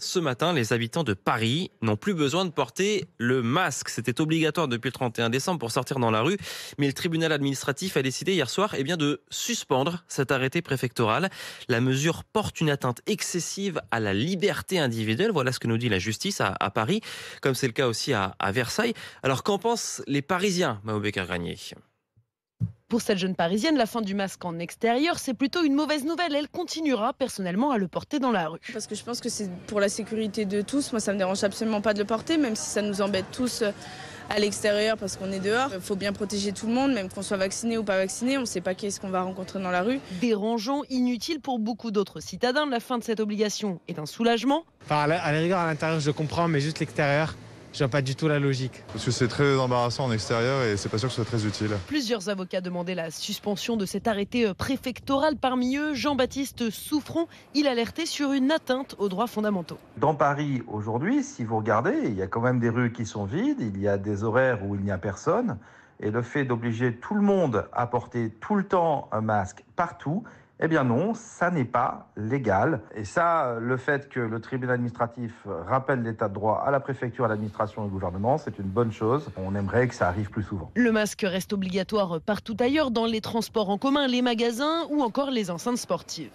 Ce matin, les habitants de Paris n'ont plus besoin de porter le masque. C'était obligatoire depuis le 31 décembre pour sortir dans la rue. Mais le tribunal administratif a décidé hier soir de suspendre cet arrêté préfectoral. La mesure porte une atteinte excessive à la liberté individuelle. Voilà ce que nous dit la justice à Paris, comme c'est le cas aussi à Versailles. Alors qu'en pensent les Parisiens, Mao Becar-Granier? Pour cette jeune Parisienne, la fin du masque en extérieur, c'est plutôt une mauvaise nouvelle. Elle continuera personnellement à le porter dans la rue. Parce que je pense que c'est pour la sécurité de tous. Moi, ça me dérange absolument pas de le porter, même si ça nous embête tous à l'extérieur parce qu'on est dehors. Il faut bien protéger tout le monde, même qu'on soit vacciné ou pas vacciné. On ne sait pas qui est-ce qu'on va rencontrer dans la rue. Dérangeant, inutile pour beaucoup d'autres citadins, la fin de cette obligation est un soulagement. Enfin, à la rigueur, à l'intérieur, je comprends, mais juste l'extérieur, je vois pas du tout la logique. Parce que c'est très embarrassant en extérieur et c'est pas sûr que ce soit très utile. Plusieurs avocats demandaient la suspension de cet arrêté préfectoral. Parmi eux, Jean-Baptiste Souffron. Il alertait sur une atteinte aux droits fondamentaux. Dans Paris, aujourd'hui, si vous regardez, il y a quand même des rues qui sont vides, il y a des horaires où il n'y a personne. Et le fait d'obliger tout le monde à porter tout le temps un masque partout, eh bien non, ça n'est pas légal. Et ça, le fait que le tribunal administratif rappelle l'état de droit à la préfecture, à l'administration et au gouvernement, c'est une bonne chose. On aimerait que ça arrive plus souvent. Le masque reste obligatoire partout ailleurs, dans les transports en commun, les magasins ou encore les enceintes sportives.